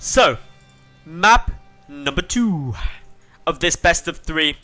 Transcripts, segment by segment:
So, map number 2 of this best of 3.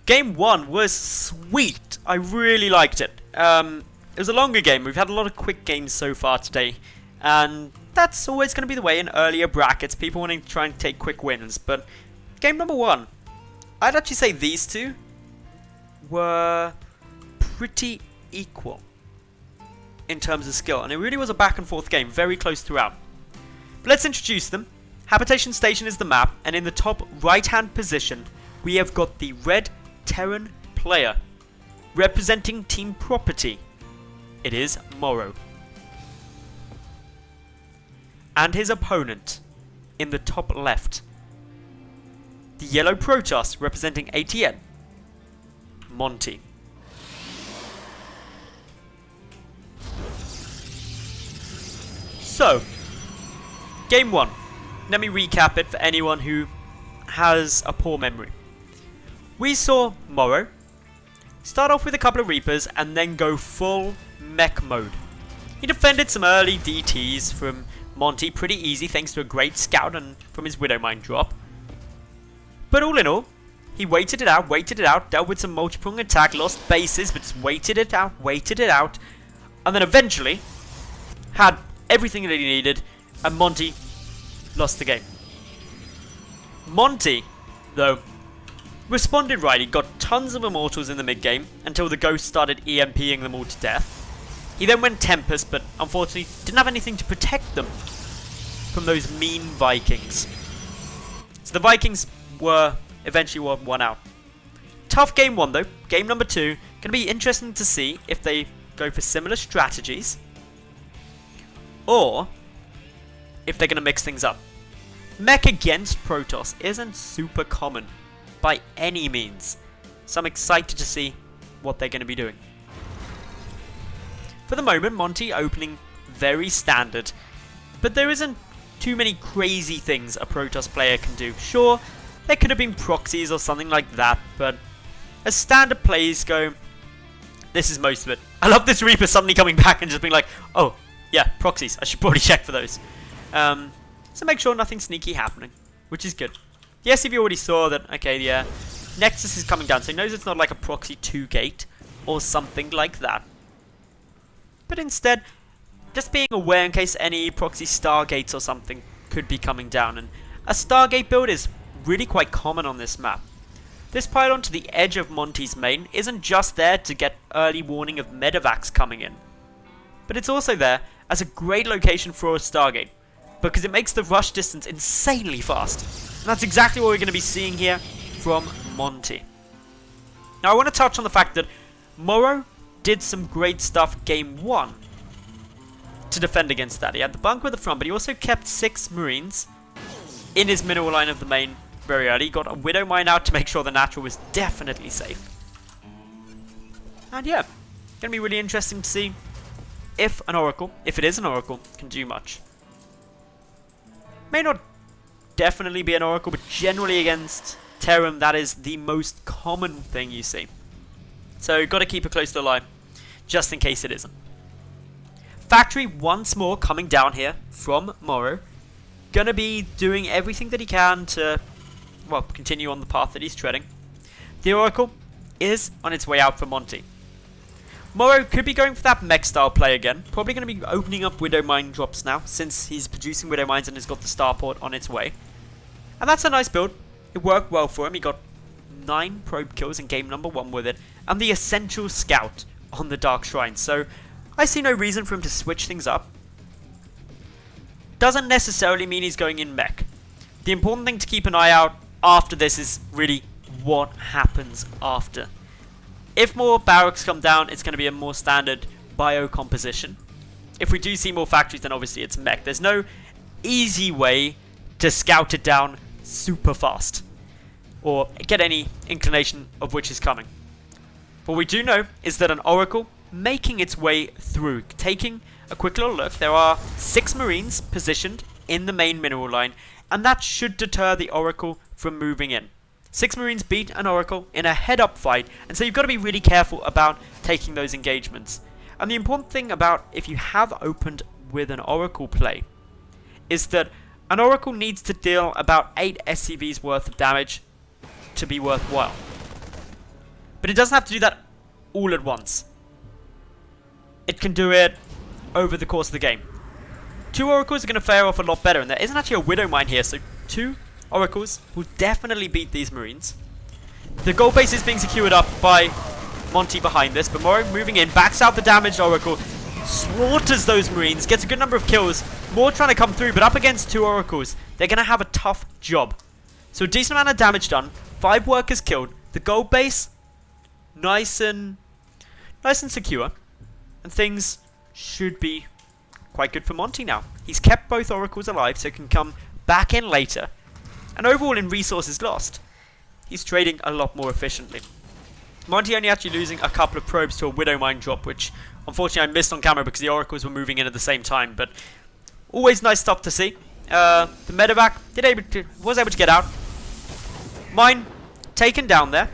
Game 1 was sweet. I really liked it. It was a longer game. We've had a lot of quick games so far today. And that's always going to be the way in earlier brackets. People wanting to try and take quick wins. But game number 1, I'd actually say these two were pretty equal in terms of skill. And it really was a back and forth game. Very close throughout. But let's introduce them. Habitation Station is the map. And in the top right hand position, we have got the red Terran player. Representing Team Property, it is MorroW. And his opponent in the top left, the yellow Protoss representing ATN, Monty. So, game 1. Let me recap it for anyone who has a poor memory. We saw MorroW start off with a couple of Reapers and then go full mech mode. He defended some early DTs from Monty pretty easy thanks to a great scout and from his Widowmine drop. But all in all, he waited it out, dealt with some multi-prong attack, lost bases, but just waited it out, and then eventually had everything that he needed, and Monty lost the game. Monty, though, responded right. He got tons of Immortals in the mid-game until the Ghost started EMPing them all to death. He then went Tempest, but unfortunately didn't have anything to protect them from those mean Vikings. So the Vikings were eventually won out. Tough game 1 though. Game number 2. Gonna be interesting to see if they go for similar strategies or if they're gonna mix things up. Mech against Protoss isn't super common by any means, so I'm excited to see what they're going to be doing. For the moment, Monty opening very standard, but there isn't too many crazy things a Protoss player can do. Sure, there could have been proxies or something like that, but as standard plays go, this is most of it. I love this Reaper suddenly coming back and just being like, oh, yeah, proxies, I should probably check for those. So make sure nothing sneaky happening, which is good. Yes, if you already saw that, okay, yeah, Nexus is coming down, so he knows it's not like a proxy 2 gate or something like that. But instead, just being aware in case any proxy Stargates or something could be coming down. And a Stargate build is really quite common on this map. This pylon to the edge of Monty's main isn't just there to get early warning of medevacs coming in, but it's also there as a great location for a Stargate, because it makes the rush distance insanely fast. And that's exactly what we're going to be seeing here from Monty. Now I want to touch on the fact that MorroW did some great stuff game 1 to defend against that. He had the bunker at the front, but he also kept 6 Marines in his mineral line of the main very early. He got a Widowmine out to make sure the natural was definitely safe. And yeah, going to be really interesting to see if an Oracle, if it is an Oracle, can do much. May not definitely be an Oracle, but generally against Terran, that is the most common thing you see. So got to keep it close to the line, just in case it isn't. Factory once more coming down here from MorroW. Gonna be doing everything that he can to, well, continue on the path that he's treading. The Oracle is on its way out for Monty. MorroW could be going for that mech style play again. Probably going to be opening up Widowmine drops now, since he's producing Widowmines and has got the starport on its way. And that's a nice build. It worked well for him. He got 9 probe kills in game number 1 with it, and the essential scout on the Dark Shrine. So I see no reason for him to switch things up. Doesn't necessarily mean he's going in mech. The important thing to keep an eye out after this is really what happens after. If more barracks come down, it's going to be a more standard bio composition. If we do see more factories, then obviously it's mech. There's no easy way to scout it down super fast, or get any inclination of which is coming. What we do know is that an Oracle making its way through. Taking a quick little look, there are 6 Marines positioned in the main mineral line, and that should deter the Oracle from moving in. 6 Marines beat an Oracle in a head-up fight, and so you've got to be really careful about taking those engagements. And the important thing about if you have opened with an Oracle play is that An Oracle needs to deal about 8 SCVs worth of damage to be worthwhile. But it doesn't have to do that all at once. It can do it over the course of the game. 2 Oracles are going to fare off a lot better, and there isn't actually a Widow Mine here, so 2 Oracles will definitely beat these Marines. The gold base is being secured up by Monty behind this, but MorroW moving in, backs out the damaged Oracle, slaughters those Marines, gets a good number of kills. More trying to come through, but up against 2 Oracles, they're going to have a tough job. So a decent amount of damage done, 5 workers killed, the gold base nice and secure, and things should be quite good for Monty now. He's kept both Oracles alive, so can come back in later, and overall in resources lost, he's trading a lot more efficiently. Monty only actually losing a couple of probes to a Widow Mine drop, which unfortunately I missed on camera because the Oracles were moving in at the same time, but always nice stuff to see. The medevac was able to get out. Mine taken down there.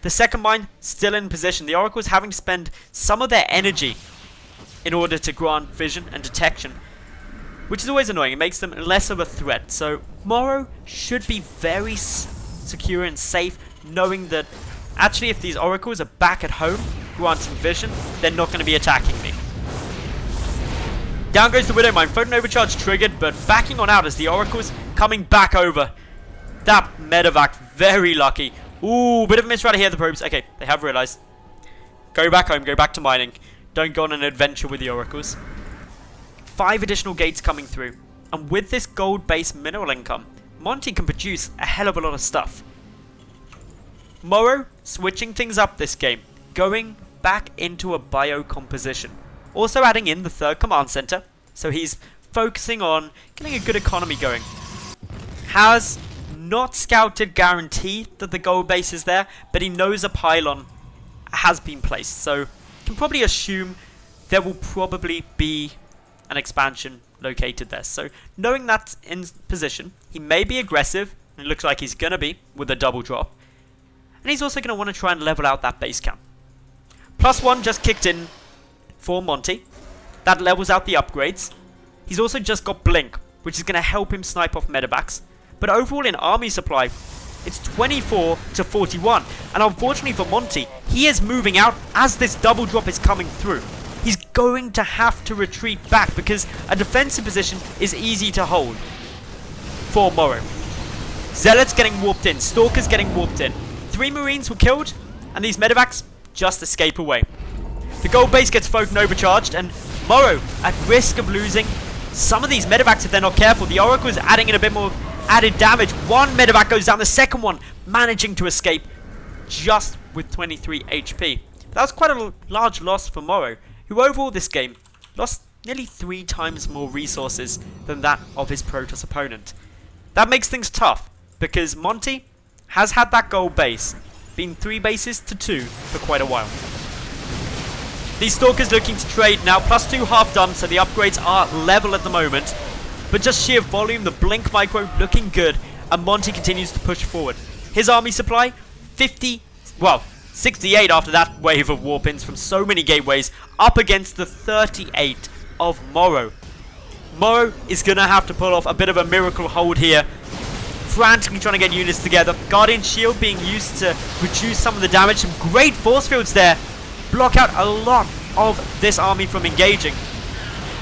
The second mine still in position. The Oracles having to spend some of their energy in order to grant vision and detection, which is always annoying. It makes them less of a threat. So MorroW should be very secure and safe, knowing that actually if these Oracles are back at home granting vision, they're not going to be attacking me. Down goes the Widow Mine. Photon Overcharge triggered, but backing on out as the Oracles coming back over. That medevac, very lucky. Ooh, bit of a miss right here, the probes. Okay, they have realized. Go back home, go back to mining. Don't go on an adventure with the Oracles. 5 additional gates coming through. And with this gold-based mineral income, Monty can produce a hell of a lot of stuff. MorroW switching things up this game, going back into a biocomposition. Also adding in the 3rd command center, so he's focusing on getting a good economy going. Has not scouted guaranteed that the gold base is there, but he knows a pylon has been placed, so can probably assume there will probably be an expansion located there. So knowing that's in position, he may be aggressive, and it looks like he's gonna be with a double drop, and he's also gonna want to try and level out that base camp. +1 just kicked in for Monty. That levels out the upgrades. He's also just got Blink, which is going to help him snipe off medevacs. But overall in army supply, it's 24 to 41. And unfortunately for Monty, he is moving out as this double drop is coming through. He's going to have to retreat back because a defensive position is easy to hold for MorroW. Zealots getting warped in. Stalkers getting warped in. 3 Marines were killed, and these medevacs just escape away. The gold base gets Photon overcharged, and MorroW at risk of losing some of these medevacs if they're not careful. The Oracle is adding in a bit more added damage. 1 medevac goes down, the second one managing to escape just with 23 HP. That was quite a large loss for MorroW, who overall this game lost nearly 3 times more resources than that of his Protoss opponent. That makes things tough, because Monty has had that gold base, been 3 bases to 2 for quite a while. These Stalkers looking to trade now, +2 half done, so the upgrades are level at the moment. But just sheer volume, the Blink Micro looking good, and Monty continues to push forward. His army supply, 68 after that wave of warp-ins from so many gateways, up against the 38 of MorroW. MorroW is going to have to pull off a bit of a miracle hold here, frantically trying to get units together. Guardian Shield being used to reduce some of the damage. Some great force fields there. Block out a lot of this army from engaging,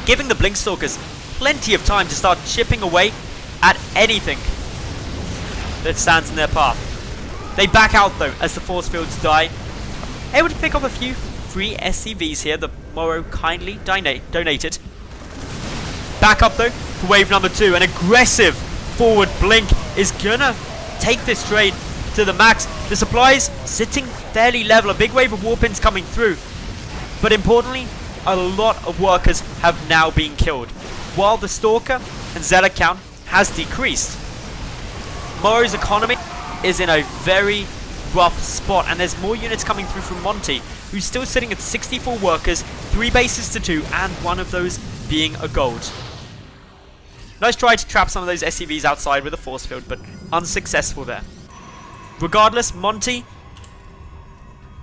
giving the Blink Stalkers plenty of time to start chipping away at anything that stands in their path. They back out though as the force fields die. Able to pick up a few free SCVs here that MorroW kindly donated. Back up though for wave number 2. An aggressive forward Blink is gonna take this trade to the max. The supplies sitting fairly level. A big wave of warp-ins coming through. But importantly, a lot of workers have now been killed, while the Stalker and Zealot count has decreased. MorroW's economy is in a very rough spot, and there's more units coming through from Monty, who's still sitting at 64 workers, 3 bases to 2, and one of those being a gold. Nice try to trap some of those SCVs outside with a force field, but unsuccessful there. Regardless, Monty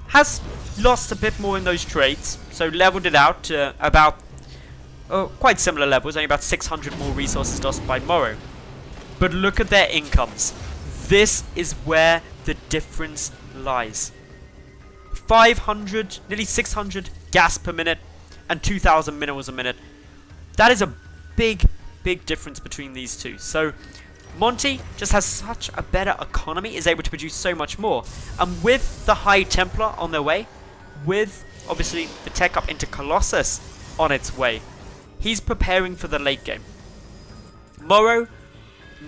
has lost a bit more in those trades, so leveled it out to about quite similar levels, only about 600 more resources lost by MorroW. But look at their incomes. This is where the difference lies. 500, nearly 600 gas per minute and 2,000 minerals a minute. That is a big difference between these two. So Monty just has such a better economy, is able to produce so much more. And with the High Templar on their way, with obviously the tech up into Colossus on its way, he's preparing for the late game. MorroW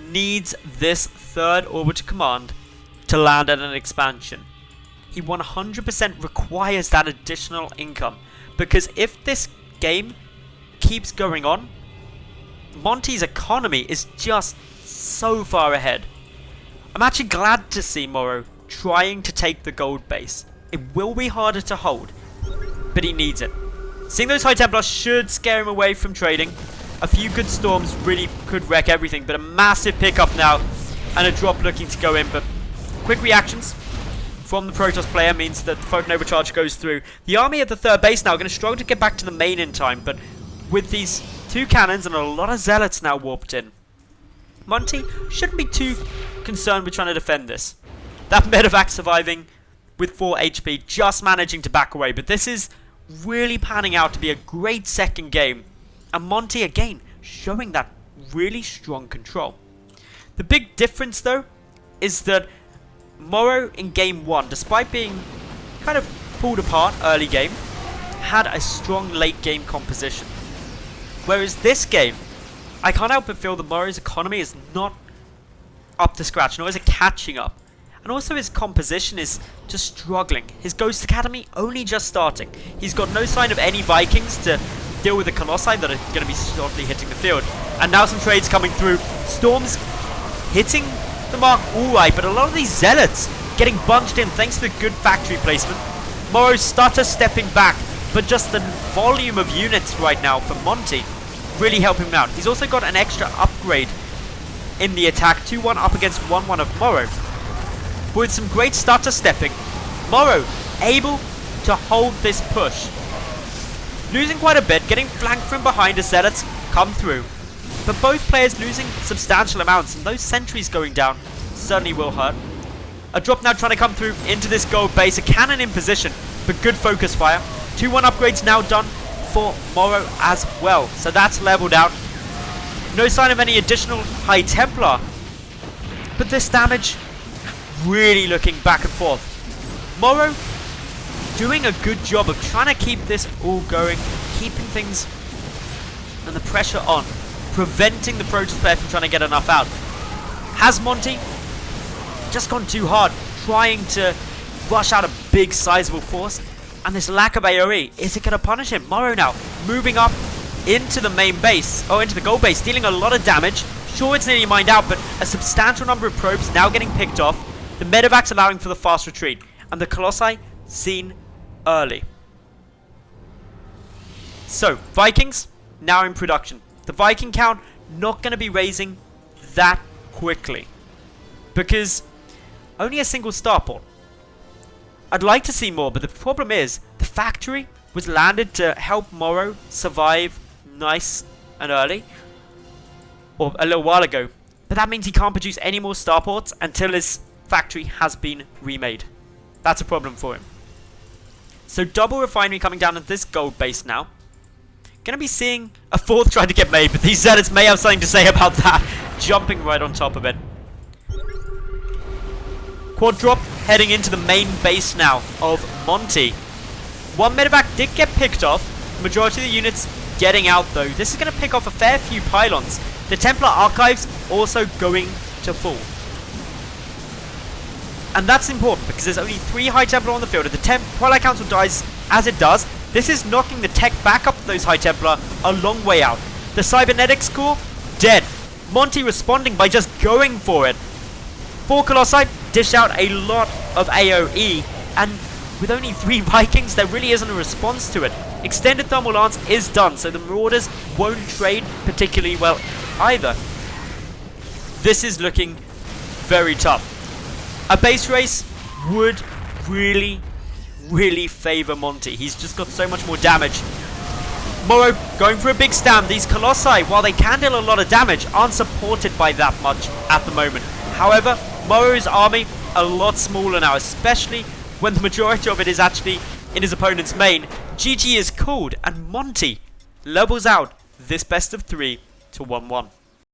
needs this third orbital command to land at an expansion. He 100% requires that additional income, because if this game keeps going on, Monty's economy is just so far ahead. I'm actually glad to see MorroW trying to take the gold base. It will be harder to hold, but he needs it. Seeing those High Templars should scare him away from trading. A few good storms really could wreck everything, but a massive pickup now and a drop looking to go in. But quick reactions from the Protoss player means that the Photon Overcharge goes through. The army at the third base now are going to struggle to get back to the main in time, but with these two cannons and a lot of zealots now warped in, Monty shouldn't be too concerned with trying to defend this. That medevac surviving with 4 HP, just managing to back away, but this is really panning out to be a great second game, and Monty again showing that really strong control. The big difference though is that MorroW in game 1, despite being kind of pulled apart early game, had a strong late game composition. Whereas this game, I can't help but feel that MorroW's economy is not up to scratch, nor is it catching up. And also his composition is just struggling. His Ghost Academy only just starting. He's got no sign of any Vikings to deal with the Colossi that are going to be shortly hitting the field. And now some trades coming through. Storms hitting the mark alright, but a lot of these Zealots getting bunched in thanks to the good factory placement. MorroW stutter stepping back, but just the volume of units right now for Monty really help him out. He's also got an extra upgrade in the attack, 2-1 up against 1-1 of MorroW. With some great stutter stepping, MorroW able to hold this push. Losing quite a bit, getting flanked from behind as Zealots come through. But both players losing substantial amounts, and those sentries going down certainly will hurt. A drop now trying to come through into this gold base, a cannon in position, but good focus fire. 2-1 upgrades now done for MorroW as well, so that's leveled out. No sign of any additional High Templar, but this damage really looking back and forth. MorroW doing a good job of trying to keep this all going, keeping things and the pressure on, preventing the Protoss player from trying to get enough out. Has Monty just gone too hard, trying to rush out a big sizable force? And this lack of AoE, is it going to punish him? MorroW now moving up into the main base, into the gold base, dealing a lot of damage. Sure, it's nearly mined out, but a substantial number of probes now getting picked off. The medevacs allowing for the fast retreat, and the Colossi seen early. So, Vikings now in production. The Viking count not going to be raising that quickly, because only a single starport. I'd like to see more, but the problem is the factory was landed to help MorroW survive nice and early, or a little while ago, but that means he can't produce any more starports until his factory has been remade. That's a problem for him. So double refinery coming down at this gold base now. Gonna be seeing a fourth trying to get made, but these Zealots may have something to say about that. Jumping right on top of it. Quad drop heading into the main base now of Monty. One medevac did get picked off. The majority of the units getting out though. This is going to pick off a fair few pylons. The Templar Archives also going to fall. And that's important because there's only 3 High Templar on the field. If the Twilight Council dies as it does, this is knocking the tech back up to those High Templar a long way out. The Cybernetics core, dead. Monty responding by just going for it. 4 Colossi dish out a lot of AoE, and with only 3 Vikings, there really isn't a response to it. Extended Thermal Lance is done, so the Marauders won't trade particularly well either. This is looking very tough. A base race would really favour Monty. He's just got so much more damage. MorroW going for a big stand. These Colossi, while they can deal a lot of damage, aren't supported by that much at the moment. However, MorroW's army a lot smaller now, especially when the majority of it is actually in his opponent's main. GG is called, and Monty levels out this best of 3 to 1-1.